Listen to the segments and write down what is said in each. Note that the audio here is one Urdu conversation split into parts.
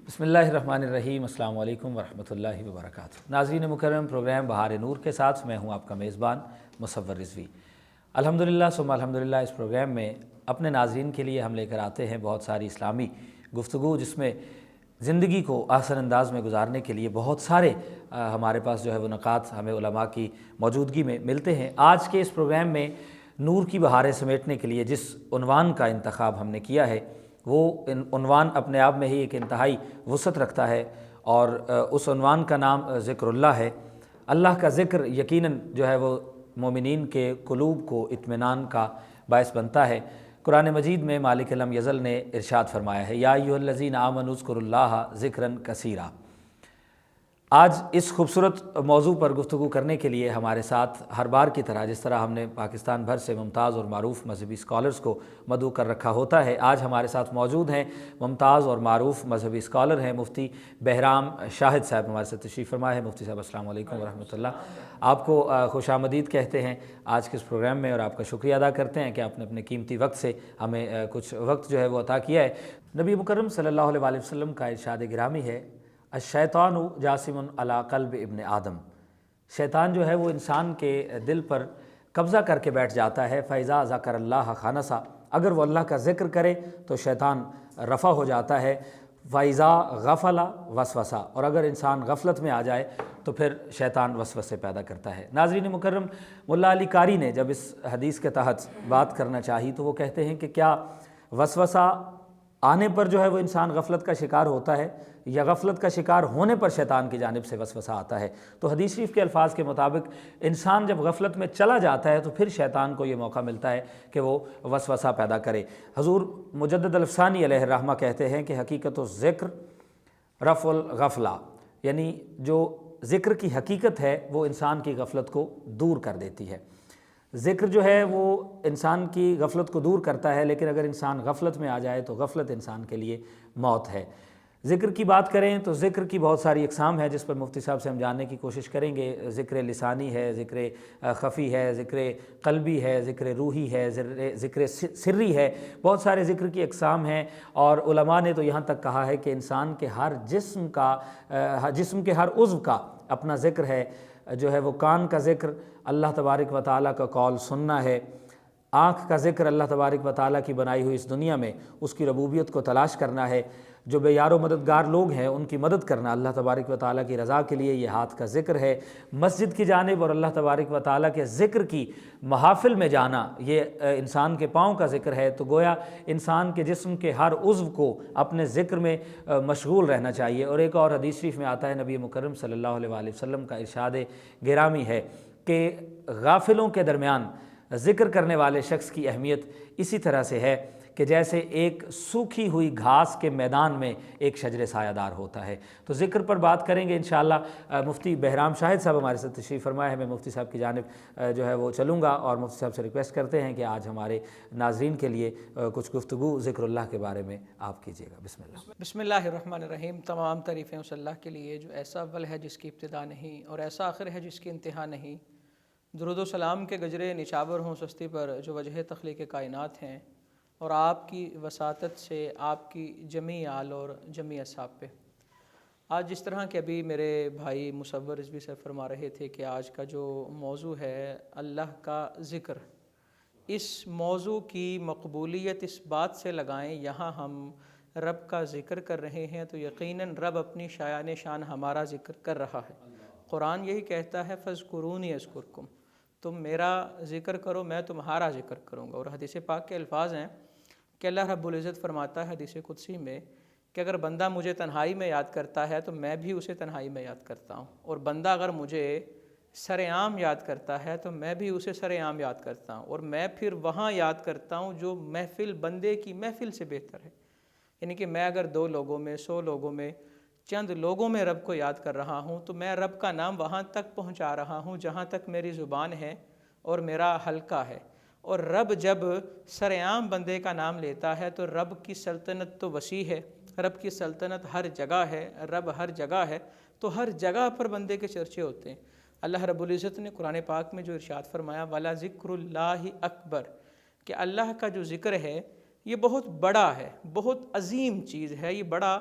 بسم اللہ الرحمن الرحیم۔ السلام علیکم ورحمۃ اللہ وبرکاتہ۔ ناظرین مکرم، پروگرام بہار نور کے ساتھ میں ہوں آپ کا میزبان مصور رضوی۔ الحمدللہ ثم الحمدللہ، اس پروگرام میں اپنے ناظرین کے لیے ہم لے کر آتے ہیں بہت ساری اسلامی گفتگو، جس میں زندگی کو آسان انداز میں گزارنے کے لیے بہت سارے ہمارے پاس جو ہے وہ نکات ہمیں علماء کی موجودگی میں ملتے ہیں۔ آج کے اس پروگرام میں نور کی بہاریں سمیٹنے کے لیے جس عنوان کا انتخاب ہم نے کیا ہے، وہ عنوان اپنے آپ میں ہی ایک انتہائی وسعت رکھتا ہے، اور اس عنوان کا نام ذکر اللہ ہے۔ اللہ کا ذکر یقیناً جو ہے وہ مومنین کے قلوب کو اطمینان کا باعث بنتا ہے۔ قرآن مجید میں مالک لم یزل نے ارشاد فرمایا ہے، یا ایھا الذین آمنوا اذکروا اللہ ذکرا کثیرا۔ آج اس خوبصورت موضوع پر گفتگو کرنے کے لیے ہمارے ساتھ ہر بار کی طرح، جس طرح ہم نے پاکستان بھر سے ممتاز اور معروف مذہبی اسکالرز کو مدعو کر رکھا ہوتا ہے، آج ہمارے ساتھ موجود ہیں ممتاز اور معروف مذہبی اسکالر ہیں مفتی بہرام شاہد صاحب، ہمارے ساتھ تشریف فرما ہے۔ مفتی صاحب السلام علیکم ورحمۃ اللہ، آپ کو خوش آمدید کہتے ہیں آج کے اس پروگرام میں، اور آپ کا شکریہ ادا کرتے ہیں کہ آپ نے اپنے قیمتی وقت سے ہمیں کچھ وقت جو ہے وہ عطا کیا ہے۔ نبی مکرم صلی اللہ علیہ وسلم کا ارشاد گرامی ہے، الشیطان جاسم علی قلب ابن آدم۔ شیطان جو ہے وہ انسان کے دل پر قبضہ کر کے بیٹھ جاتا ہے۔ فَإِذَا ذَكَرَ اللَّهَ خَنَسَ، اگر وہ اللہ کا ذکر کرے تو شیطان رفع ہو جاتا ہے۔ وَإِذَا غَفَلَ وَسْوَسَ، اور اگر انسان غفلت میں آ جائے تو پھر شیطان وسوسے پیدا کرتا ہے۔ ناظرین مکرم، ملا علی قاری نے جب اس حدیث کے تحت بات کرنا چاہی تو وہ کہتے ہیں کہ کیا وسوسہ آنے پر جو ہے وہ انسان غفلت کا شکار ہوتا ہے، یا غفلت کا شکار ہونے پر شیطان کی جانب سے وسوسہ آتا ہے؟ تو حدیث شریف کے الفاظ کے مطابق انسان جب غفلت میں چلا جاتا ہے تو پھر شیطان کو یہ موقع ملتا ہے کہ وہ وسوسہ پیدا کرے۔ حضور مجدد الافسانی علیہ الرحمہ کہتے ہیں کہ حقیقت الذکر رفع الغفلہ، یعنی جو ذکر کی حقیقت ہے وہ انسان کی غفلت کو دور کر دیتی ہے۔ ذکر جو ہے وہ انسان کی غفلت کو دور کرتا ہے، لیکن اگر انسان غفلت میں آ جائے تو غفلت انسان کے لیے موت ہے۔ ذکر کی بات کریں تو ذکر کی بہت ساری اقسام ہے، جس پر مفتی صاحب سے ہم جاننے کی کوشش کریں گے۔ ذکر لسانی ہے، ذکر خفی ہے، ذکر قلبی ہے، ذکر روحی ہے، ذکر سری ہے، بہت سارے ذکر کی اقسام ہیں، اور علماء نے تو یہاں تک کہا ہے کہ انسان کے ہر جسم کے ہر عضو کا اپنا ذکر ہے۔ جو ہے وہ کان کا ذکر اللہ تبارک و تعالیٰ کا قول سننا ہے، آنکھ کا ذکر اللہ تبارک و تعالیٰ کی بنائی ہوئی اس دنیا میں اس کی ربوبیت کو تلاش کرنا ہے، جو بے یار و مددگار لوگ ہیں ان کی مدد کرنا اللہ تبارک و تعالیٰ کی رضا کے لیے، یہ ہاتھ کا ذکر ہے، مسجد کی جانب اور اللہ تبارک و تعالیٰ کے ذکر کی محافل میں جانا یہ انسان کے پاؤں کا ذکر ہے۔ تو گویا انسان کے جسم کے ہر عضو کو اپنے ذکر میں مشغول رہنا چاہیے۔ اور ایک اور حدیث شریف میں آتا ہے، نبی مکرم صلی اللہ علیہ وسلم کا ارشاد گرامی ہے کہ غافلوں کے درمیان ذکر کرنے والے شخص کی اہمیت اسی طرح سے ہے کہ جیسے ایک سوکھی ہوئی گھاس کے میدان میں ایک شجر سایہ دار ہوتا ہے۔ تو ذکر پر بات کریں گے انشاءاللہ۔ مفتی بہرام شاہد صاحب ہمارے ساتھ تشریف فرمائے ہیں، میں مفتی صاحب کی جانب جو ہے وہ چلوں گا، اور مفتی صاحب سے ریکویسٹ کرتے ہیں کہ آج ہمارے ناظرین کے لیے کچھ گفتگو ذکر اللہ کے بارے میں آپ کیجیے گا۔ بسم اللہ۔ بسم اللہ الرحمن الرحیم۔ تمام تعریفیں اس اللہ کے لیے جو ایسا اول ہے جس کی ابتدا نہیں، اور ایسا آخر ہے جس کی انتہا نہیں۔ درود و سلام کے گجرے نچاور ہوں سستی پر جو وجہ تخلیق کائنات ہیں، اور آپ کی وساطت سے آپ کی جمیع آل اور جمیع اصحاب پہ۔ آج جس طرح کہ ابھی میرے بھائی مصور رضوی سے فرما رہے تھے کہ آج کا جو موضوع ہے اللہ کا ذکر، اس موضوع کی مقبولیت اس بات سے لگائیں یہاں ہم رب کا ذکر کر رہے ہیں تو یقیناً رب اپنی شایان شان ہمارا ذکر کر رہا ہے۔ قرآن یہی کہتا ہے فاذکرونی اذکرکم، تم میرا ذکر کرو میں تمہارا ذکر کروں گا۔ اور حدیث پاک کے الفاظ ہیں کہ اللہ رب العزت فرماتا ہے حدیث قدسی میں کہ اگر بندہ مجھے تنہائی میں یاد کرتا ہے تو میں بھی اسے تنہائی میں یاد کرتا ہوں، اور بندہ اگر مجھے سر عام یاد کرتا ہے تو میں بھی اسے سر عام یاد کرتا ہوں، اور میں پھر وہاں یاد کرتا ہوں جو محفل بندے کی محفل سے بہتر ہے۔ یعنی کہ میں اگر 2 لوگوں میں 100 لوگوں میں چند لوگوں میں رب کو یاد کر رہا ہوں تو میں رب کا نام وہاں تک پہنچا رہا ہوں جہاں تک میری زبان ہے اور میرا حلقہ ہے۔ اور رب جب سر عام بندے کا نام لیتا ہے تو رب کی سلطنت تو وسیع ہے، رب کی سلطنت ہر جگہ ہے، رب ہر جگہ ہے، تو ہر جگہ پر بندے کے چرچے ہوتے ہیں۔ اللہ رب العزت نے قرآن پاک میں جو ارشاد فرمایا وَلَا ذِكْرُ اللَّهِ أَكْبَرُ، کہ اللہ کا جو ذکر ہے یہ بہت بڑا ہے، بہت عظیم چیز ہے، یہ بڑا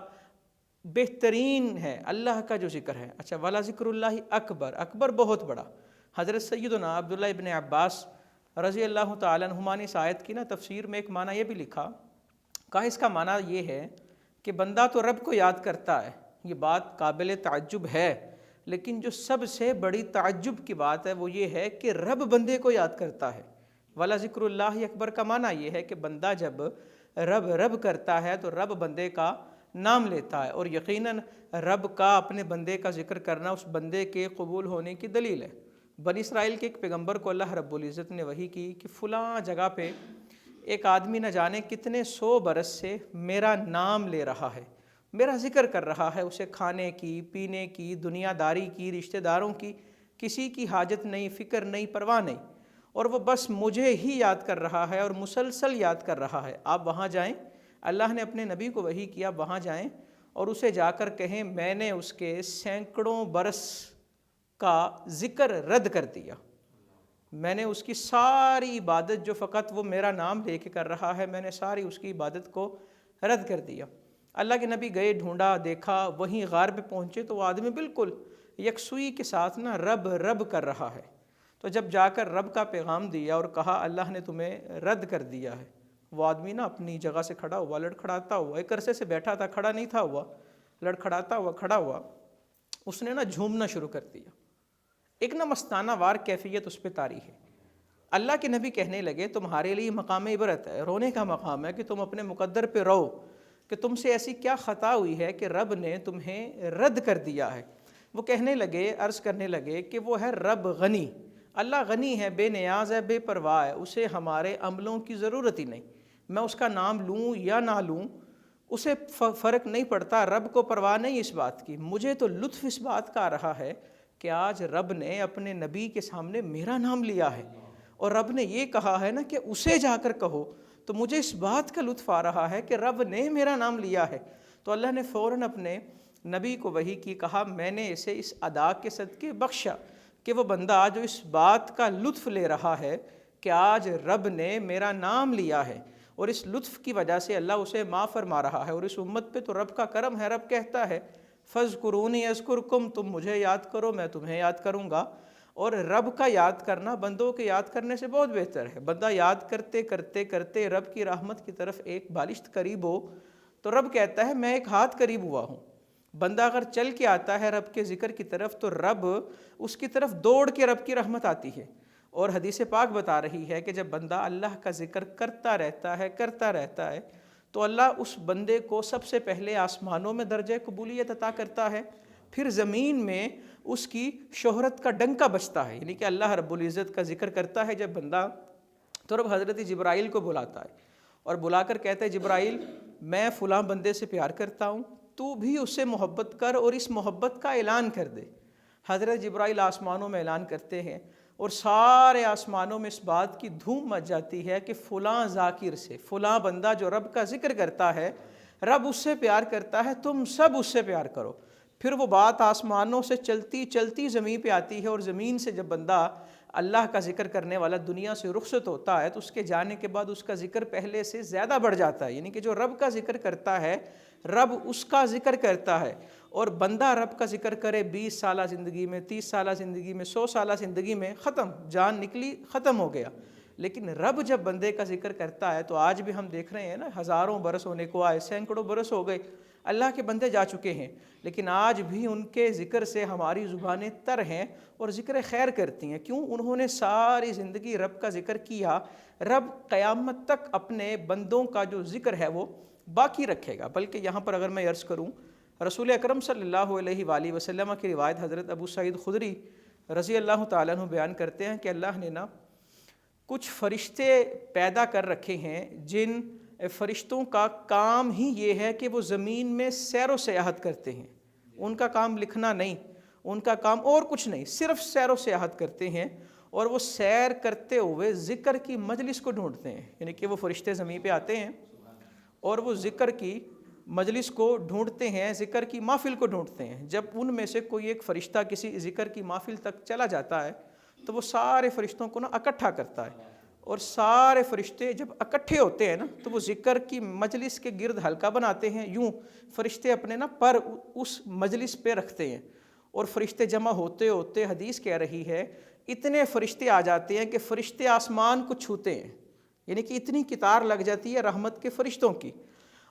بہترین ہے اللہ کا جو ذکر ہے۔ اچھا، والا ذکر اللہ اکبر، اکبر بہت بڑا۔ حضرت سیدنا عبداللہ ابن عباس رضی اللہ تعالیٰ عنہما نے اس آیت کی تفسیر میں ایک معنی یہ بھی لکھا، کہا اس کا معنی یہ ہے کہ بندہ تو رب کو یاد کرتا ہے، یہ بات قابل تعجب ہے، لیکن جو سب سے بڑی تعجب کی بات ہے وہ یہ ہے کہ رب بندے کو یاد کرتا ہے۔ والا ذکر اللہ اکبر کا معنی یہ ہے کہ بندہ جب رب رب کرتا ہے تو رب بندے کا نام لیتا ہے، اور یقیناً رب کا اپنے بندے کا ذکر کرنا اس بندے کے قبول ہونے کی دلیل ہے۔ بنی اسرائیل کے ایک پیغمبر کو اللہ رب العزت نے وحی کی کہ فلاں جگہ پہ ایک آدمی نہ جانے کتنے 100 برس سے میرا نام لے رہا ہے، میرا ذکر کر رہا ہے، اسے کھانے کی، پینے کی، دنیا داری کی، رشتہ داروں کی کسی کی حاجت نہیں، فکر نہیں، پرواہ نہیں، اور وہ بس مجھے ہی یاد کر رہا ہے اور مسلسل یاد کر رہا ہے۔ آپ وہاں جائیں، اللہ نے اپنے نبی کو وحی کیا، وہاں جائیں اور اسے جا کر کہیں میں نے اس کے سینکڑوں برس کا ذکر رد کر دیا، میں نے اس کی ساری عبادت جو فقط وہ میرا نام لے کے کر رہا ہے، میں نے ساری اس کی عبادت کو رد کر دیا۔ اللہ کے نبی گئے، ڈھونڈا، دیکھا، وہیں غار پہ پہنچے تو وہ آدمی بالکل یکسوئی کے ساتھ رب رب کر رہا ہے۔ تو جب جا کر رب کا پیغام دیا اور کہا اللہ نے تمہیں رد کر دیا ہے، وہ آدمی اپنی جگہ سے کھڑا ہوا، لڑکھڑاتا ہوا، ایک عرصے سے بیٹھا تھا، کھڑا نہیں تھا ہوا، لڑکھڑاتا ہوا کھڑا ہوا، اس نے جھومنا شروع کر دیا، ایک مستانہ وار کیفیت اس پہ طاری ہے۔ اللہ کے نبی کہنے لگے تمہارے لیے مقام عبرت ہے، رونے کا مقام ہے کہ تم اپنے مقدر پہ رو کہ تم سے ایسی کیا خطا ہوئی ہے کہ رب نے تمہیں رد کر دیا ہے۔ وہ کہنے لگے، عرض کرنے لگے کہ وہ ہے رب غنی، اللہ غنی ہے، بے نیاز ہے، بے پرواہ ہے، اسے ہمارے عملوں کی ضرورت ہی نہیں، میں اس کا نام لوں یا نہ لوں اسے فرق نہیں پڑتا، رب کو پرواہ نہیں اس بات کی، مجھے تو لطف اس بات کا آ رہا ہے کہ آج رب نے اپنے نبی کے سامنے میرا نام لیا ہے، اور رب نے یہ کہا ہے کہ اسے جا کر کہو، تو مجھے اس بات کا لطف آ رہا ہے کہ رب نے میرا نام لیا ہے۔ تو اللہ نے فوراً اپنے نبی کو وحی کی، کہا میں نے اسے اس ادا کے صدقے بخشا کہ وہ بندہ جو اس بات کا لطف لے رہا ہے کہ آج رب نے میرا نام لیا ہے، اور اس لطف کی وجہ سے اللہ اسے معاف فرما رہا ہے، اور اس امت پہ تو رب کا کرم ہے۔ رب کہتا ہے فَاذْكُرُونِي أَذْكُرْكُمْ، تم مجھے یاد کرو میں تمہیں یاد کروں گا، اور رب کا یاد کرنا بندوں کے یاد کرنے سے بہت بہتر ہے۔ بندہ یاد کرتے کرتے کرتے رب کی رحمت کی طرف ایک بالشت قریب ہو تو رب کہتا ہے میں ایک ہاتھ قریب ہوا ہوں۔ بندہ اگر چل کے آتا ہے رب کے ذکر کی طرف تو رب اس کی طرف دوڑ کے رب کی رحمت آتی ہے، اور حدیث پاک بتا رہی ہے کہ جب بندہ اللہ کا ذکر کرتا رہتا ہے تو اللہ اس بندے کو سب سے پہلے آسمانوں میں درجہ قبولیت عطا کرتا ہے، پھر زمین میں اس کی شہرت کا ڈنکا بجتا ہے، یعنی کہ اللہ رب العزت کا ذکر کرتا ہے جب بندہ، تو رب حضرت جبرائیل کو بلاتا ہے اور بلا کر کہتا ہے جبرائیل میں فلاں بندے سے پیار کرتا ہوں، تو بھی اس سے محبت کر اور اس محبت کا اعلان کر دے۔ حضرت جبرائیل آسمانوں میں اعلان کرتے ہیں اور سارے آسمانوں میں اس بات کی دھوم مچ جاتی ہے کہ فلاں ذاکر سے، فلاں بندہ جو رب کا ذکر کرتا ہے، رب اس سے پیار کرتا ہے، تم سب اس سے پیار کرو۔ پھر وہ بات آسمانوں سے چلتی چلتی زمین پہ آتی ہے، اور زمین سے جب بندہ اللہ کا ذکر کرنے والا دنیا سے رخصت ہوتا ہے تو اس کے جانے کے بعد اس کا ذکر پہلے سے زیادہ بڑھ جاتا ہے، یعنی کہ جو رب کا ذکر کرتا ہے رب اس کا ذکر کرتا ہے، اور بندہ رب کا ذکر کرے 20 سالہ زندگی میں، 30 سالہ زندگی میں، 100 سالہ زندگی میں، ختم، جان نکلی، ختم ہو گیا۔ لیکن رب جب بندے کا ذکر کرتا ہے تو آج بھی ہم دیکھ رہے ہیں ہزاروں برس ہونے کو آئے، سینکڑوں برس ہو گئے، اللہ کے بندے جا چکے ہیں، لیکن آج بھی ان کے ذکر سے ہماری زبانیں تر ہیں اور ذکر خیر کرتی ہیں۔ کیوں؟ انہوں نے ساری زندگی رب کا ذکر کیا۔ رب قیامت تک اپنے بندوں کا جو ذکر ہے وہ باقی رکھے گا۔ بلکہ یہاں پر اگر میں عرض کروں، رسول اکرم صلی اللہ علیہ وآلہ وسلم کی روایت حضرت ابو سعید خدری رضی اللہ تعالیٰ عنہ بیان کرتے ہیں کہ اللہ نے کچھ فرشتے پیدا کر رکھے ہیں جن فرشتوں کا کام ہی یہ ہے کہ وہ زمین میں سیر و سیاحت کرتے ہیں، ان کا کام لکھنا نہیں، ان کا کام اور کچھ نہیں، صرف سیر و سیاحت کرتے ہیں، اور وہ سیر کرتے ہوئے ذکر کی مجلس کو ڈھونڈتے ہیں، یعنی کہ وہ فرشتے زمین پہ آتے ہیں اور وہ ذکر کی مجلس کو ڈھونڈتے ہیں، ذکر کی محفل کو ڈھونڈتے ہیں۔ جب ان میں سے کوئی ایک فرشتہ کسی ذکر کی محفل تک چلا جاتا ہے تو وہ سارے فرشتوں کو اکٹھا کرتا ہے اور سارے فرشتے جب اکٹھے ہوتے ہیں نا تو وہ ذکر کی مجلس کے گرد حلقہ بناتے ہیں، یوں فرشتے اپنے نا پر اس مجلس پہ رکھتے ہیں، اور فرشتے جمع ہوتے ہوتے حدیث کہہ رہی ہے اتنے فرشتے آ جاتے ہیں کہ فرشتے آسمان کو چھوتے ہیں، یعنی کہ اتنی قطار لگ جاتی ہے رحمت کے فرشتوں کی۔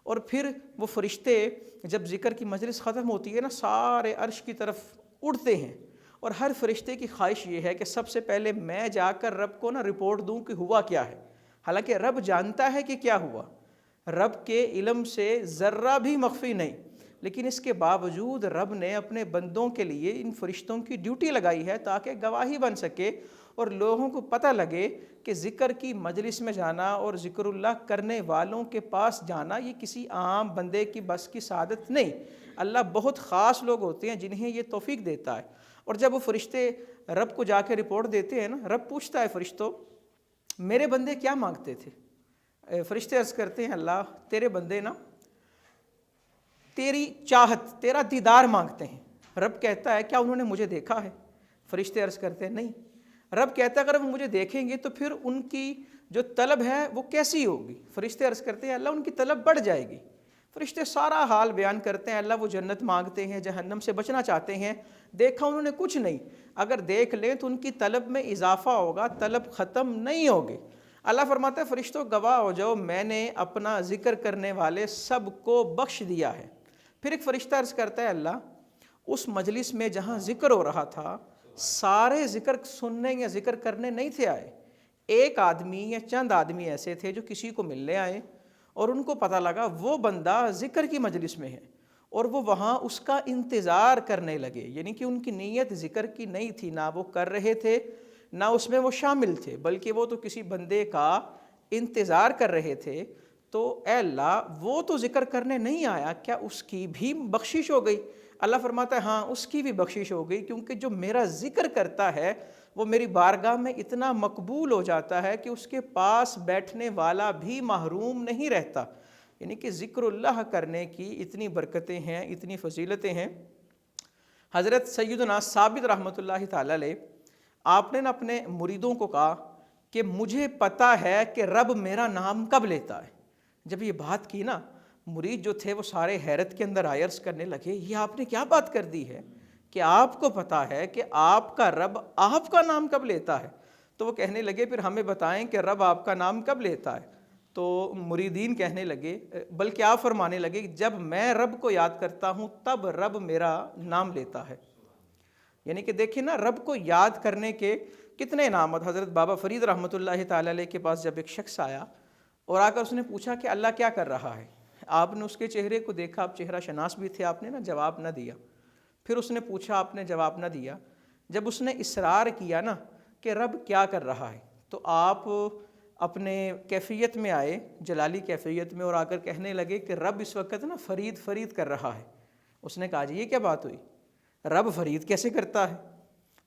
اور پھر وہ فرشتے جب ذکر کی مجلس ختم ہوتی ہے نا سارے عرش کی طرف اڑتے ہیں، اور ہر فرشتے کی خواہش یہ ہے کہ سب سے پہلے میں جا کر رب کو نا رپورٹ دوں کہ ہوا کیا ہے۔ حالانکہ رب جانتا ہے کہ کیا ہوا، رب کے علم سے ذرہ بھی مخفی نہیں، لیکن اس کے باوجود رب نے اپنے بندوں کے لیے ان فرشتوں کی ڈیوٹی لگائی ہے تاکہ گواہی بن سکے اور لوگوں کو پتہ لگے کہ ذکر کی مجلس میں جانا اور ذکر اللہ کرنے والوں کے پاس جانا یہ کسی عام بندے کی بس کی سعادت نہیں، اللہ بہت خاص لوگ ہوتے ہیں جنہیں یہ توفیق دیتا ہے۔ اور جب وہ فرشتے رب کو جا کے رپورٹ دیتے ہیں نا، رب پوچھتا ہے فرشتوں میرے بندے کیا مانگتے تھے؟ فرشتے عرض کرتے ہیں اللہ تیرے بندے نا تیری چاہت، تیرا دیدار مانگتے ہیں۔ رب کہتا ہے کیا انہوں نے مجھے دیکھا ہے؟ فرشتے عرض کرتے ہیں نہیں۔ رب کہتا ہے اگر وہ مجھے دیکھیں گے تو پھر ان کی جو طلب ہے وہ کیسی ہوگی؟ فرشتے عرض کرتے ہیں اللہ ان کی طلب بڑھ جائے گی۔ فرشتے سارا حال بیان کرتے ہیں، اللہ وہ جنت مانگتے ہیں، جہنم سے بچنا چاہتے ہیں، دیکھا انہوں نے کچھ نہیں، اگر دیکھ لیں تو ان کی طلب میں اضافہ ہوگا، طلب ختم نہیں ہوگی۔ اللہ فرماتا ہے فرشتوں گواہ ہو جاؤ میں نے اپنا ذکر کرنے والے سب کو بخش دیا ہے۔ پھر ایک فرشتہ عرض کرتا ہے اللہ اس مجلس میں جہاں ذکر ہو رہا تھا سارے ذکر سننے یا ذکر کرنے نہیں تھے آئے، ایک آدمی یا چند آدمی ایسے تھے جو کسی کو ملنے آئے اور ان کو پتہ لگا وہ بندہ ذکر کی مجلس میں ہے، اور وہ وہاں اس کا انتظار کرنے لگے، یعنی کہ ان کی نیت ذکر کی نہیں تھی، نہ وہ کر رہے تھے نہ اس میں وہ شامل تھے، بلکہ وہ تو کسی بندے کا انتظار کر رہے تھے۔ تو اے اللہ وہ تو ذکر کرنے نہیں آیا، کیا اس کی بھی بخشش ہو گئی؟ اللہ فرماتا ہے ہاں اس کی بھی بخشش ہو گئی، کیونکہ جو میرا ذکر کرتا ہے وہ میری بارگاہ میں اتنا مقبول ہو جاتا ہے کہ اس کے پاس بیٹھنے والا بھی محروم نہیں رہتا۔ یعنی کہ ذکر اللہ کرنے کی اتنی برکتیں ہیں، اتنی فضیلتیں ہیں۔ حضرت سیدنا ثابت رحمۃ اللہ تعالی علیہ آپ نے اپنے مریدوں کو کہا کہ مجھے پتہ ہے کہ رب میرا نام کب لیتا ہے۔ جب یہ بات کی نا مرید جو تھے وہ سارے حیرت کے اندر عرض کرنے لگے یہ آپ نے کیا بات کر دی ہے کہ آپ کو پتہ ہے کہ آپ کا رب آپ کا نام کب لیتا ہے؟ تو وہ کہنے لگے پھر ہمیں بتائیں کہ رب آپ کا نام کب لیتا ہے؟ تو مریدین کہنے لگے بلکہ آپ فرمانے لگے جب میں رب کو یاد کرتا ہوں تب رب میرا نام لیتا ہے۔ یعنی کہ دیکھیں نا رب کو یاد کرنے کے کتنے انعامات۔ حضرت بابا فرید رحمۃ اللہ تعالی علیہ کے پاس جب ایک شخص آیا اور آ کر اس نے پوچھا کہ اللہ کیا کر رہا ہے، آپ نے اس کے چہرے کو دیکھا، آپ چہرہ شناس بھی تھے، آپ نے نا جواب نہ دیا۔ پھر اس نے پوچھا، آپ نے جواب نہ دیا۔ جب اس نے اصرار کیا نا کہ رب کیا کر رہا ہے تو آپ اپنے کیفیت میں آئے، جلالی کیفیت میں، اور آ کر کہنے لگے کہ رب اس وقت نا فرید فرید کر رہا ہے۔ اس نے کہا جی یہ کیا بات ہوئی، رب فرید کیسے کرتا ہے؟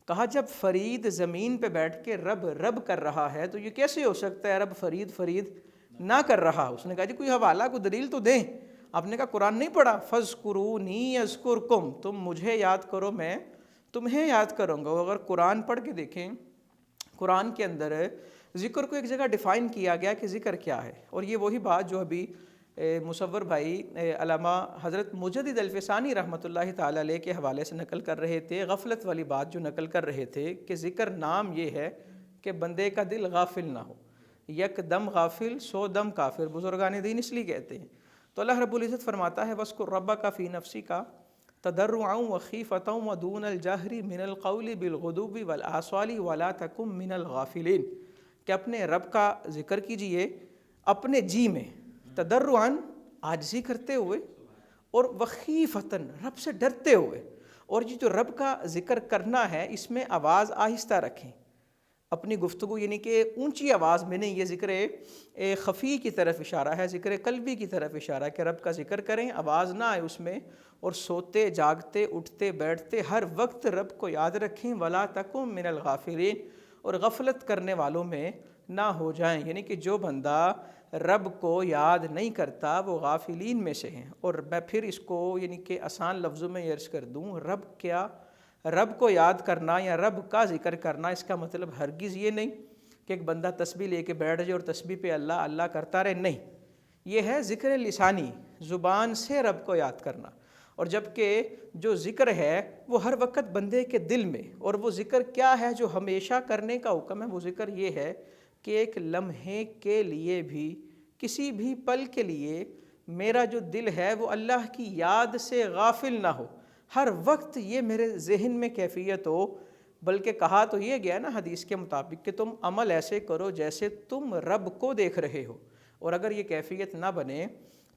کہا جب فرید زمین پہ بیٹھ کے رب رب کر رہا ہے تو یہ کیسے ہو سکتا ہے رب فرید فرید نہ کر رہا؟ اس نے کہا جی کوئی حوالہ کوئی دلیل تو دیں۔ آپ نے کہا قرآن نہیں پڑھا، فَاذْكُرُونِي أَذْكُرْكُمْ، تم مجھے یاد کرو میں تمہیں یاد کروں گا۔ اگر قرآن پڑھ کے دیکھیں قرآن کے اندر ذکر کو ایک جگہ ڈیفائن کیا گیا کہ ذکر کیا ہے، اور یہ وہی بات جو ابھی مصور بھائی علامہ حضرت مجدد الفسانی رحمۃ اللہ تعالی علیہ کے حوالے سے نقل کر رہے تھے، غفلت والی بات جو نقل کر رہے تھے کہ ذکر نام یہ ہے کہ بندے کا دل غافل نہ ہو، یک دم غافل سو دم کافر، بزرگان دین اس لیے کہتے ہیں۔ تو اللہ رب العزت فرماتا ہے وَاذْكُر رَبَّكَ فِي نَفْسِكَ تَضَرُّعًا وَخِيفَةً وَدُونَ الْجَهْرِ مِنَ الْقَوْلِ بِالْغُدُوِّ وَالْآصَالِ وَلَا تَكُن مِنَ الْغَافِلِينَ، کہ اپنے رب کا ذکر کیجئے اپنے جی میں، تضرعاً عاجزی کرتے ہوئے، اور وخیفتاً رب سے ڈرتے ہوئے، اور یہ جو رب کا ذکر کرنا ہے اس میں آواز آہستہ رکھیں، اپنی گفتگو یعنی کہ اونچی آواز میں نہیں، یہ ذکر خفی کی طرف اشارہ ہے، ذکر قلبی کی طرف اشارہ ہے کہ رب کا ذکر کریں، آواز نہ آئے اس میں، اور سوتے جاگتے اٹھتے بیٹھتے ہر وقت رب کو یاد رکھیں، وَلَا تَكُن مِنَ الْغَافِلِينَ، اور غفلت کرنے والوں میں نہ ہو جائیں، یعنی کہ جو بندہ رب کو یاد نہیں کرتا وہ غافلین میں سے ہیں۔ اور میں پھر اس کو یعنی کہ آسان لفظوں میں عرض کر دوں، رب کیا، رب کو یاد کرنا یا رب کا ذکر کرنا اس کا مطلب ہرگز یہ نہیں کہ ایک بندہ تسبیح لے کے بیٹھ جائے اور تسبیح پہ اللہ اللہ کرتا رہے، نہیں، یہ ہے ذکر لسانی، زبان سے رب کو یاد کرنا۔ اور جبکہ جو ذکر ہے وہ ہر وقت بندے کے دل میں، اور وہ ذکر کیا ہے جو ہمیشہ کرنے کا حکم ہے، وہ ذکر یہ ہے کہ ایک لمحے کے لیے بھی، کسی بھی پل کے لیے میرا جو دل ہے وہ اللہ کی یاد سے غافل نہ ہو، ہر وقت یہ میرے ذہن میں کیفیت ہو۔ بلکہ کہا تو یہ گیا نا حدیث کے مطابق کہ تم عمل ایسے کرو جیسے تم رب کو دیکھ رہے ہو، اور اگر یہ کیفیت نہ بنے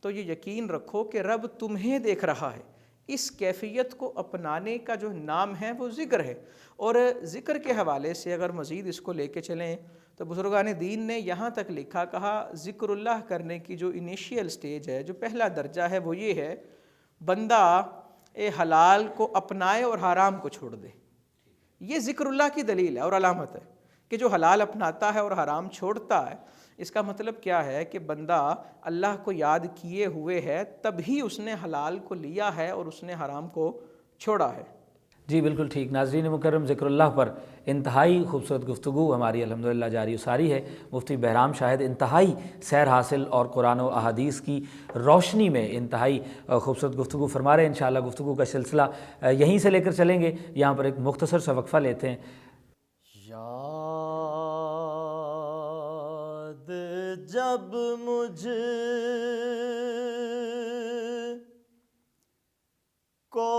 تو یہ یقین رکھو کہ رب تمہیں دیکھ رہا ہے۔ اس کیفیت کو اپنانے کا جو نام ہے وہ ذکر ہے۔ اور ذکر کے حوالے سے اگر مزید اس کو لے کے چلیں تو بزرگان دین نے یہاں تک لکھا، کہا ذکر اللہ کرنے کی جو انیشیل سٹیج ہے، جو پہلا درجہ ہے، وہ یہ ہے بندہ حلال کو اپنائے اور حرام کو چھوڑ دے۔ یہ ذکر اللہ کی دلیل ہے اور علامت ہے کہ جو حلال اپناتا ہے اور حرام چھوڑتا ہے، اس کا مطلب کیا ہے کہ بندہ اللہ کو یاد کیے ہوئے ہے، تبھی اس نے حلال کو لیا ہے اور اس نے حرام کو چھوڑا ہے۔ جی بالکل ٹھیک۔ ناظرین مکرم، ذکر اللہ پر انتہائی خوبصورت گفتگو ہماری الحمدللہ جاری و ساری ہے۔ مفتی بہرام شاہد انتہائی سیر حاصل اور قرآن و احادیث کی روشنی میں انتہائی خوبصورت گفتگو فرما رہے ہیں۔ انشاءاللہ گفتگو کا سلسلہ یہیں سے لے کر چلیں گے۔ یہاں پر ایک مختصر سا وقفہ لیتے ہیں۔ یاد جب مجھ کو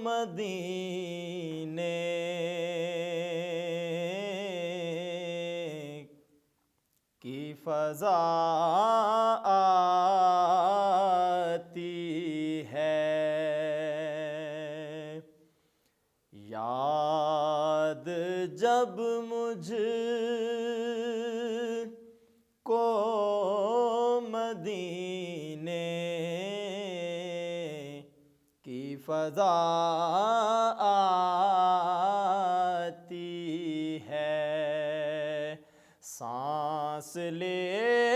مدینے کی فضا آتی ہے، یاد جب مجھ کو مدینے کی فضا آتی ہے، سانس لیتا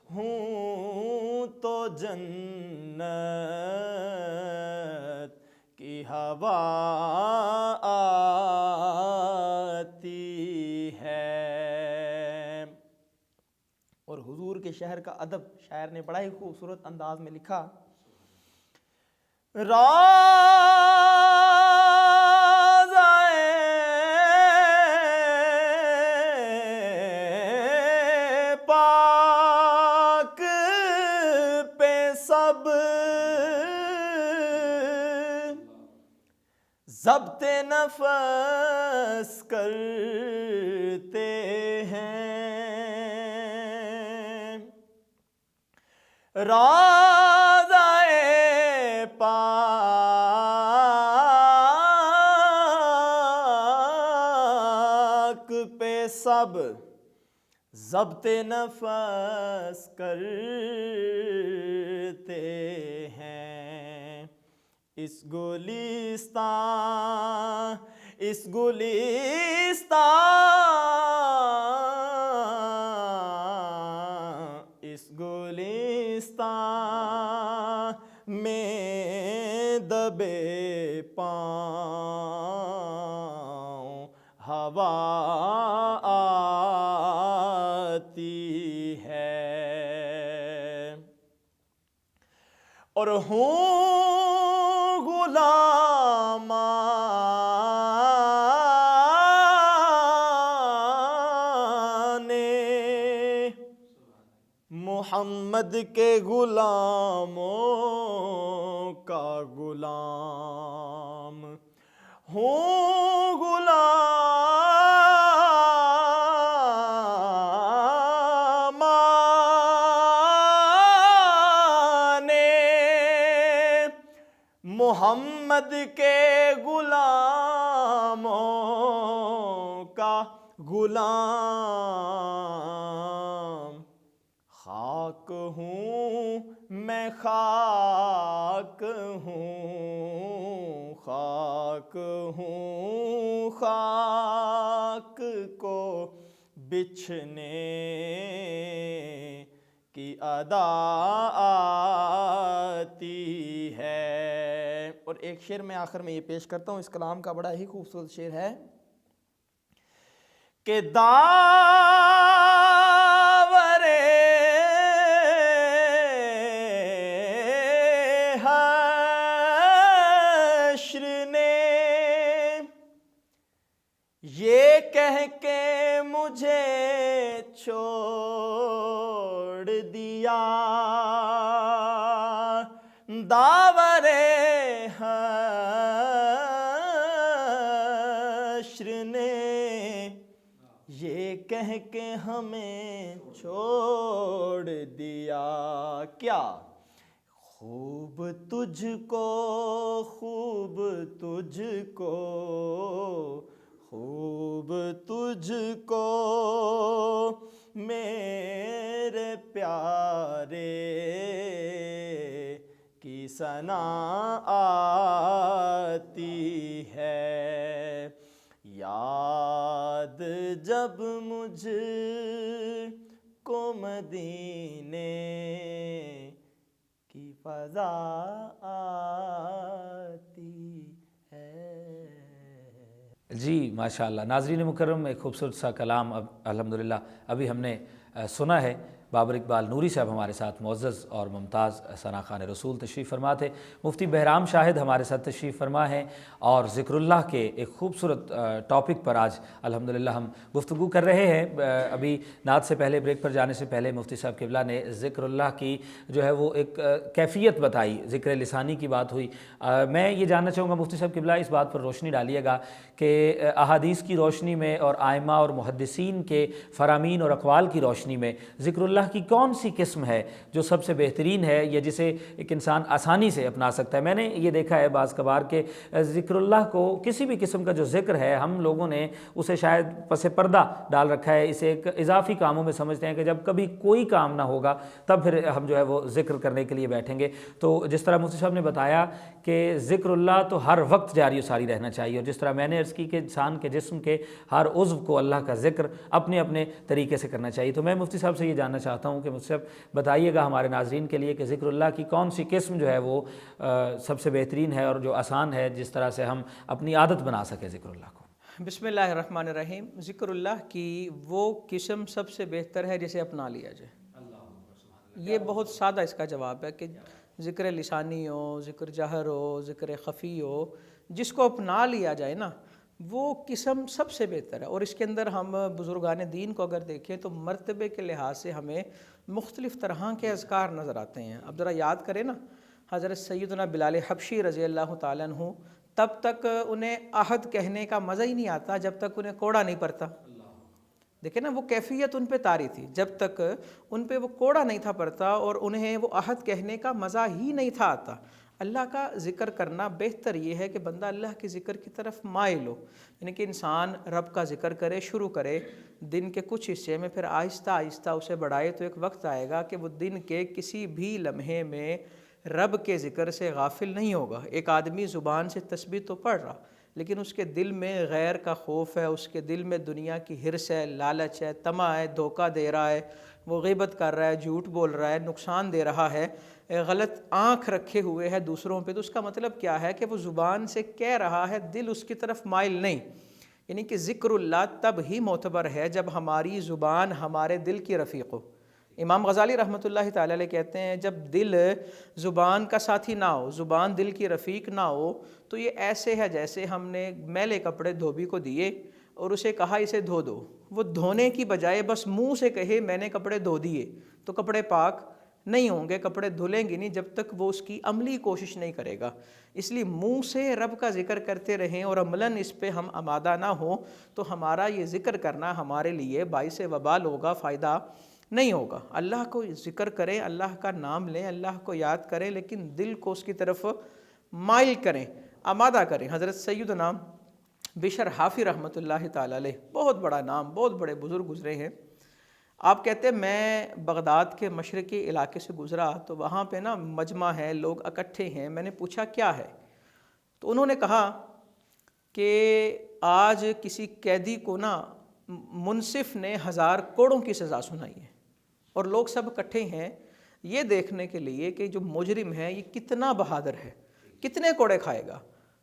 ہوں تو جنت کی ہوا آتی ہے۔ اور حضور کے شہر کا ادب شاعر نے بڑا ہی خوبصورت انداز میں لکھا، روضۂ پاک پہ سب ضبط نفس کرتے ہیں، روضۂ پاک پہ سب ضبط نفس کرتے ہیں، اس گلستان میں دبے پاؤں ہوا آتی ہے، اور ہوں غلامان محمد کے غلاموں کا غلام، ہوں غلامان محمد کے غلاموں کا غلام، خاک ہوں میں خاک ہوں، خاک ہوں خاک کو بچھنے کی ادا آتی ہے۔ اور ایک شعر میں آخر میں یہ پیش کرتا ہوں، اس کلام کا بڑا ہی خوبصورت شعر ہے کہ داور حشر نے یہ کہہ کے مجھے چھوڑ دیا، داور حشر نے یہ کہہ کے ہمیں چھوڑ دیا، کیا خوب تجھ کو، خوب تجھ کو، خوب تجھ کو میرے پیارے کی ثنا آتی ہے، یاد جب مجھ کو مدینے کی فضا آتی ہے۔ جی ماشاءاللہ ناظرین مکرم، ایک خوبصورت سا کلام اب الحمدللہ ابھی ہم نے سنا ہے۔ بابر اقبال نوری صاحب ہمارے ساتھ معزز اور ممتاز ثنا خوان رسول تشریف فرما تھے، مفتی بہرام شاہد ہمارے ساتھ تشریف فرما ہیں، اور ذکر اللہ کے ایک خوبصورت ٹاپک پر آج الحمدللہ ہم گفتگو کر رہے ہیں۔ ابھی نعت سے پہلے، بریک پر جانے سے پہلے مفتی صاحب قبلہ نے ذکر اللہ کی جو ہے وہ ایک کیفیت بتائی، ذکر لسانی کی بات ہوئی۔ میں یہ جاننا چاہوں گا مفتی صاحب قبلہ، اس بات پر روشنی ڈالیے گا کہ احادیث کی روشنی میں اور ائمہ اور محدثین کے فرامین اور اقوال کی روشنی میں ذکر اللہ کی کون سی قسم ہے جو سب سے بہترین ہے، یا جسے ایک انسان آسانی سے اپنا سکتا ہے؟ میں نے یہ دیکھا ہے بعض کبار کہ ذکر اللہ کو، کسی بھی قسم کا جو ذکر ہے، ہم لوگوں نے اسے شاید پس پردہ ڈال رکھا ہے، اسے ایک اضافی کاموں میں سمجھتے ہیں کہ جب کبھی کوئی کام نہ ہوگا تب پھر ہم جو ہے وہ ذکر کرنے کے لیے بیٹھیں گے۔ تو جس طرح مفتی صاحب نے بتایا کہ ذکر اللہ تو ہر وقت جاری و ساری رہنا چاہیے، اور جس طرح میں نے عرض کی کہ انسان کے جسم کے ہر عضو کو اللہ کا ذکر اپنے اپنے طریقے سے کرنا چاہیے۔ تو میں مفتی صاحب سے یہ جاننا چاہتا ہوں کہ مفتی صاحب بتائیے گا ہمارے ناظرین کے لیے کہ ذکر اللہ کی کون سی قسم جو ہے وہ سب سے بہترین ہے اور جو آسان ہے، جس طرح سے ہم اپنی عادت بنا سکیں ذکر اللہ کو۔ بسم اللہ الرحمن الرحیم۔ ذکر اللہ کی وہ قسم سب سے بہتر ہے جسے اپنا لیا جائے۔ یہ بہت سادہ اس کا جواب ہے کہ ذکر لسانی ہو، ذکر جہر ہو، ذکر خفی ہو، جس کو اپنا لیا جائے نا، وہ قسم سب سے بہتر ہے۔ اور اس کے اندر ہم بزرگان دین کو اگر دیکھیں تو مرتبے کے لحاظ سے ہمیں مختلف طرح کے اذکار نظر آتے ہیں۔ اب ذرا یاد کریں نا، حضرت سیدنا بلال حبشی رضی اللہ تعالیٰ عنہ، تب تک انہیں عہد کہنے کا مزہ ہی نہیں آتا جب تک انہیں کوڑا نہیں پڑتا۔ دیکھیں نا، وہ کیفیت ان پہ طاری تھی، جب تک ان پہ وہ کوڑا نہیں تھا پڑتا اور انہیں وہ عہد کہنے کا مزہ ہی نہیں تھا آتا۔ اللہ کا ذکر کرنا بہتر یہ ہے کہ بندہ اللہ کے ذکر کی طرف مائل ہو، یعنی کہ انسان رب کا ذکر کرے، شروع کرے دن کے کچھ حصے میں، پھر آہستہ آہستہ اسے بڑھائے، تو ایک وقت آئے گا کہ وہ دن کے کسی بھی لمحے میں رب کے ذکر سے غافل نہیں ہوگا۔ ایک آدمی زبان سے تسبیح تو پڑھ رہا، لیکن اس کے دل میں غیر کا خوف ہے، اس کے دل میں دنیا کی حرص ہے، لالچ ہے، طمع ہے، دھوکہ دے رہا ہے، وہ غیبت کر رہا ہے، جھوٹ بول رہا ہے، نقصان دے رہا ہے، غلط آنکھ رکھے ہوئے ہے دوسروں پہ، تو اس کا مطلب کیا ہے کہ وہ زبان سے کہہ رہا ہے، دل اس کی طرف مائل نہیں۔ یعنی کہ ذکر اللہ تب ہی معتبر ہے جب ہماری زبان ہمارے دل کی رفیق ہو۔ امام غزالی رحمۃ اللہ تعالی علیہ کہتے ہیں، جب دل زبان کا ساتھی نہ ہو، زبان دل کی رفیق نہ ہو، تو یہ ایسے ہے جیسے ہم نے میلے کپڑے دھوبی کو دیے اور اسے کہا اسے دھو دو، وہ دھونے کی بجائے بس منہ سے کہے میں نے کپڑے دھو دیے، تو کپڑے پاک نہیں ہوں گے، کپڑے دھلیں گے نہیں جب تک وہ اس کی عملی کوشش نہیں کرے گا۔ اس لیے منہ سے رب کا ذکر کرتے رہیں اور عملاً اس پہ ہم آمادہ نہ ہوں تو ہمارا یہ ذکر کرنا ہمارے لیے باعث وبال ہوگا، فائدہ نہیں ہوگا۔ اللہ کو ذکر کریں، اللہ کا نام لیں، اللہ کو یاد کریں، لیکن دل کو اس کی طرف مائل کریں، آمادہ کریں۔ حضرت سیدنا بشر حافی رحمۃ اللہ تعالی علیہ، بہت بڑا نام، بہت بڑے بزرگ گزرے ہیں۔ آپ کہتے ہیں میں بغداد کے مشرقی علاقے سے گزرا تو وہاں پہ نا مجمع ہے، لوگ اکٹھے ہیں، میں نے پوچھا کیا ہے، تو انہوں نے کہا کہ آج کسی قیدی کو نا منصف نے 1000 کوڑوں کی سزا سنائی ہے۔ اور لوگ سب اکٹھے ہیں یہ دیکھنے کے لیے کہ جو مجرم ہے یہ کتنا بہادر ہے، کتنے کوڑے کھائے گا۔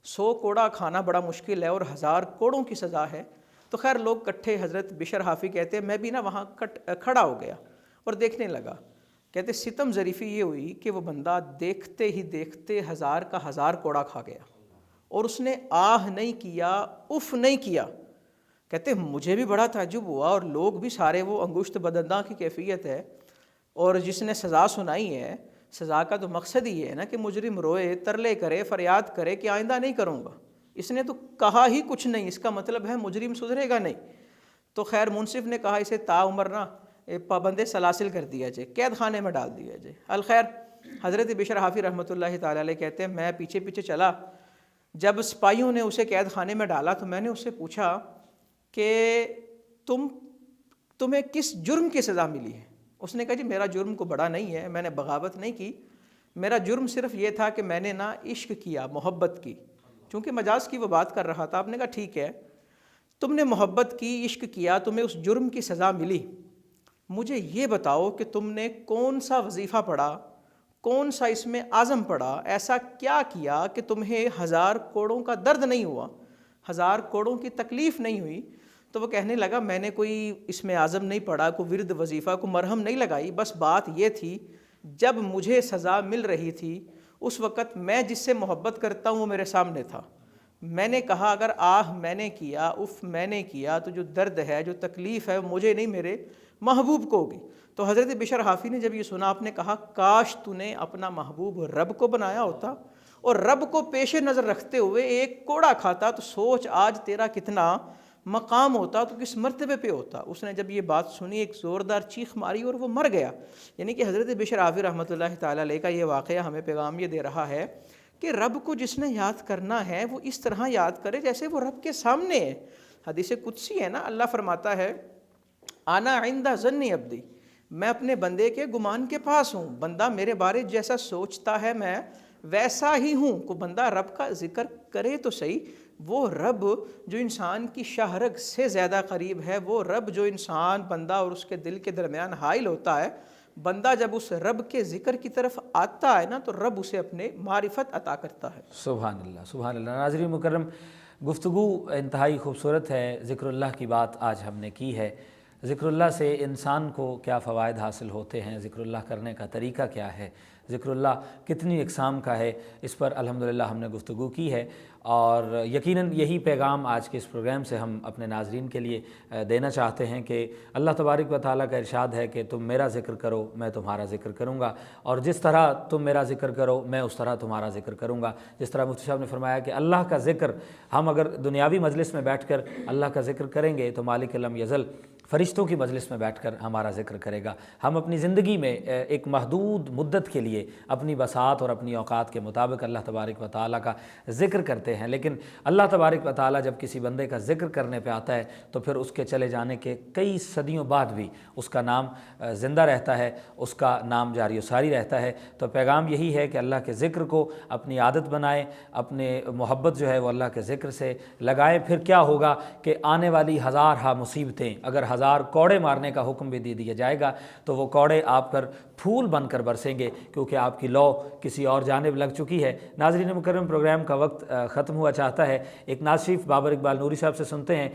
100 کوڑا کھانا بڑا مشکل ہے اور 1000 کوڑوں کی سزا ہے۔ تو خیر لوگ کٹھے، حضرت بشر حافی کہتے ہیں میں بھی نا وہاں کھڑا ہو گیا اور دیکھنے لگا۔ کہتے ستم ظریفی یہ ہوئی کہ وہ بندہ دیکھتے ہی دیکھتے 1000 کا 1000 کوڑا کھا گیا اور اس نے آہ نہیں کیا، اف نہیں کیا۔ کہتے مجھے بھی بڑا تعجب ہوا اور لوگ بھی سارے، وہ انگشت بدنداں کی کیفیت ہے، اور جس نے سزا سنائی ہے، سزا کا تو مقصد ہی ہے نا کہ مجرم روئے، ترلے کرے، فریاد کرے کہ آئندہ نہیں کروں گا۔ اس نے تو کہا ہی کچھ نہیں، اس کا مطلب ہے مجرم سدھرے گا نہیں۔ تو خیر منصف نے کہا اسے تا عمر نا پابند سلاسل کر دیا جائے، قید خانے میں ڈال دیا جائے۔ الخیر حضرت بشر حافی رحمۃ اللہ تعالیٰ علیہ کہتے ہیں میں پیچھے پیچھے چلا، جب سپاہیوں نے اسے قید خانے میں ڈالا تو میں نے اس سے پوچھا کہ تمہیں کس جرم کی سزا ملی ہے؟ اس نے کہا جی میرا جرم کو بڑا نہیں ہے، میں نے بغاوت نہیں کی، میرا جرم صرف یہ تھا کہ میں نے نا عشق کیا، محبت کی۔ چونکہ مجاز کی وہ بات کر رہا تھا، آپ نے کہا ٹھیک ہے، تم نے محبت کی، عشق کیا، تمہیں اس جرم کی سزا ملی، مجھے یہ بتاؤ کہ تم نے کون سا وظیفہ پڑھا، کون سا اس میں اعظم پڑھا، ایسا کیا کیا کہ تمہیں 1000 کوڑوں کا درد نہیں ہوا، 1000 کوڑوں کی تکلیف نہیں ہوئی؟ تو وہ کہنے لگا میں نے کوئی اس میں اعظم نہیں پڑھا، کوئی ورد وظیفہ، کوئی مرہم نہیں لگائی، بس بات یہ تھی جب مجھے سزا مل رہی تھی اس وقت میں جس سے محبت کرتا ہوں وہ میرے سامنے تھا، میں نے کہا اگر آہ میں نے کیا، اف میں نے کیا، تو جو درد ہے، جو تکلیف ہے، مجھے نہیں میرے محبوب کو ہوگی۔ تو حضرت بشر حافی نے جب یہ سنا آپ نے کہا کاش تو نے اپنا محبوب رب کو بنایا ہوتا اور رب کو پیش نظر رکھتے ہوئے ایک کوڑا کھاتا، تو سوچ آج تیرا کتنا مقام ہوتا، تو کس مرتبے پہ ہوتا۔ اس نے جب یہ بات سنی ایک زوردار چیخ ماری اور وہ مر گیا۔ یعنی کہ حضرت بشر حافی رحمۃ اللہ تعالیٰ علیہ کا یہ واقعہ ہمیں پیغام یہ دے رہا ہے کہ رب کو جس نے یاد کرنا ہے وہ اس طرح یاد کرے جیسے وہ رب کے سامنے ہے۔ حدیث قدسی ہے نا، اللہ فرماتا ہے انا عند ظن عبدی، میں اپنے بندے کے گمان کے پاس ہوں، بندہ میرے بارے جیسا سوچتا ہے میں ویسا ہی ہوں۔ کو بندہ رب کا ذکر کرے تو صحیح، وہ رب جو انسان کی شاہ رگ سے زیادہ قریب ہے، وہ رب جو انسان بندہ اور اس کے دل کے درمیان حائل ہوتا ہے، بندہ جب اس رب کے ذکر کی طرف آتا ہے نا تو رب اسے اپنے معرفت عطا کرتا ہے۔ سبحان اللہ، سبحان اللہ۔ ناظرین مکرم، گفتگو انتہائی خوبصورت ہے، ذکر اللہ کی بات آج ہم نے کی ہے۔ ذکر اللہ سے انسان کو کیا فوائد حاصل ہوتے ہیں، ذکر اللہ کرنے کا طریقہ کیا ہے، ذکر اللہ کتنی اقسام کا ہے، اس پر الحمدللہ ہم نے گفتگو کی ہے، اور یقیناً یہی پیغام آج کے اس پروگرام سے ہم اپنے ناظرین کے لیے دینا چاہتے ہیں کہ اللہ تبارک و تعالیٰ کا ارشاد ہے کہ تم میرا ذکر کرو میں تمہارا ذکر کروں گا، اور جس طرح تم میرا ذکر کرو میں اس طرح تمہارا ذکر کروں گا۔ جس طرح مفتی صاحب نے فرمایا کہ اللہ کا ذکر ہم اگر دنیاوی مجلس میں بیٹھ کر اللہ کا ذکر کریں گے تو مالک لم یزل فرشتوں کی مجلس میں بیٹھ کر ہمارا ذکر کرے گا۔ ہم اپنی زندگی میں ایک محدود مدت کے لیے اپنی بساط اور اپنی اوقات کے مطابق اللہ تبارک و تعالیٰ کا ذکر کرتے ہیں، لیکن اللہ تبارک و تعالیٰ جب کسی بندے کا ذکر کرنے پہ آتا ہے تو پھر اس کے چلے جانے کے کئی صدیوں بعد بھی اس کا نام زندہ رہتا ہے، اس کا نام جاری و ساری رہتا ہے۔ تو پیغام یہی ہے کہ اللہ کے ذکر کو اپنی عادت بنائیں، اپنے محبت جو ہے وہ اللہ کے ذکر سے لگائیں۔ پھر کیا ہوگا کہ آنے والی ہزار ہا مصیبتیں، اگر 1000 کوڑے مارنے کا حکم بھی دے دیا جائے گا تو وہ کوڑے آپ پر پھول بن کر برسیں گے، کیونکہ آپ کی لو کسی اور جانب لگ چکی ہے۔ ناظرین مکرم، پروگرام کا وقت ختم ہوا چاہتا ہے، ایک نعت شریف بابر اقبال نوری صاحب سے سنتے ہیں۔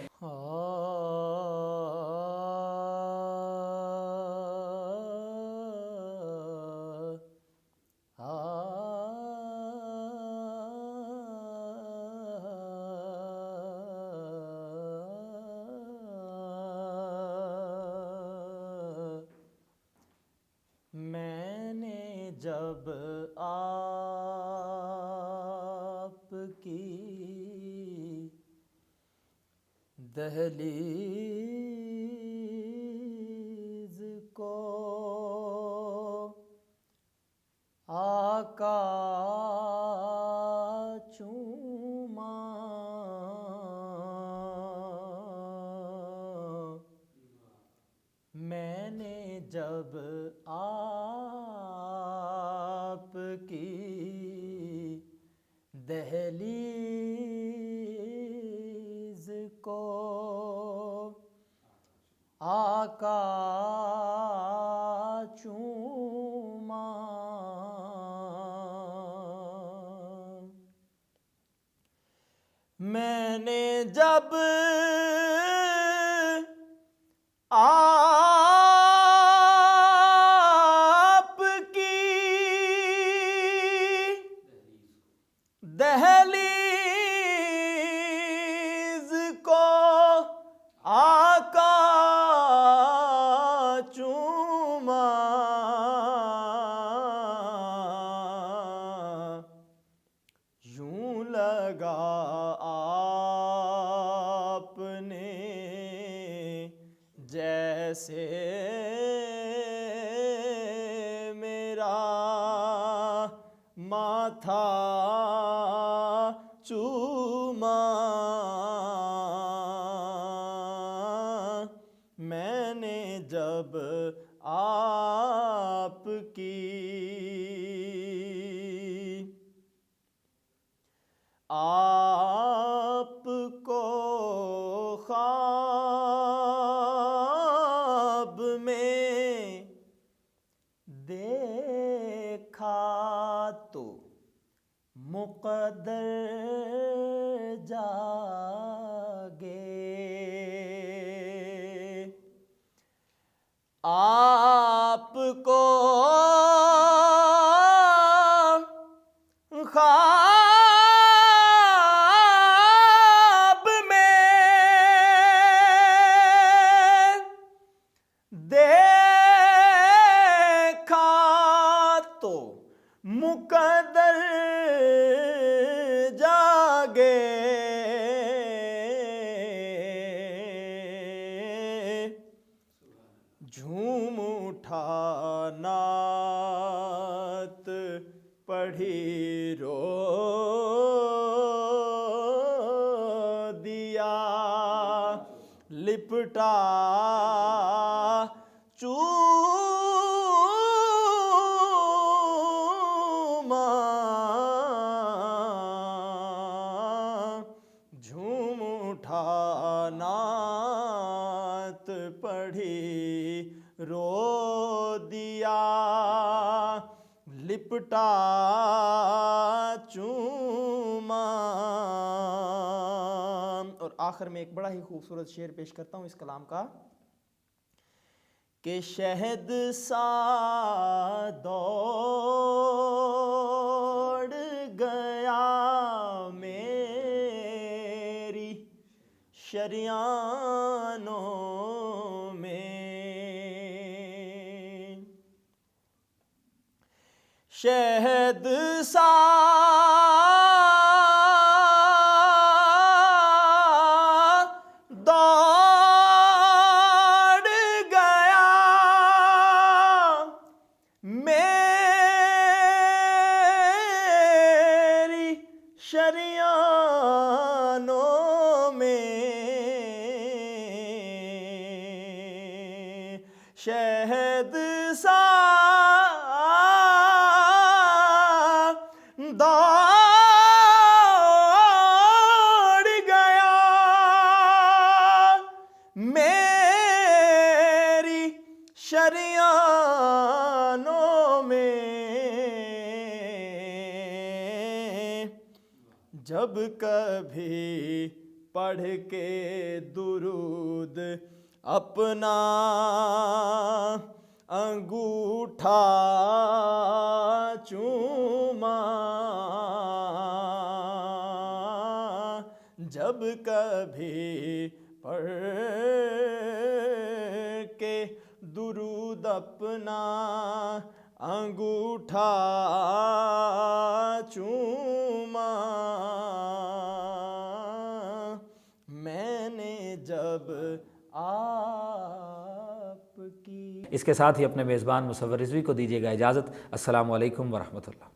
میں نے جب آپ کی دہلیز کو آقا چوما، میں نے جب آپ کی دہلیز کو آقا چوما، میں نے جب آپ کی دہلیز کو آقا چوما، یوں لگا آپ نے جیسے میرا ماتھا چوما، میں نے جب آپ کی آپ کو خواب میں دیکھا تو مقدر جاگے، آپ کو خواب میں دیکھا تو مقدر جاگے، جھوم اٹھا نعت پڑھی رو دیا، لپٹا چوما، جھوم اٹھا نعت پڑھی رو دیا، لپٹا چوما۔ اور آخر میں ایک بڑا ہی خوبصورت شعر پیش کرتا ہوں اس کلام کا، کہ شہد سا دوڑ گیا میری شریانوں میں، شہد سا دوڑ گیا میری شریانوں میں، شہد سا دوڑ گیا میری شریانوں میں، جب کبھی پڑھ کے درود اپنا انگوٹھا چوما، جب کبھی پڑھ کے درود اپنا انگوٹھا چوما، میں نے جب آپ کی۔ اس کے ساتھ ہی اپنے میزبان مصور رضوی کو دیجیے گا اجازت۔ السلام علیکم ورحمۃ اللہ۔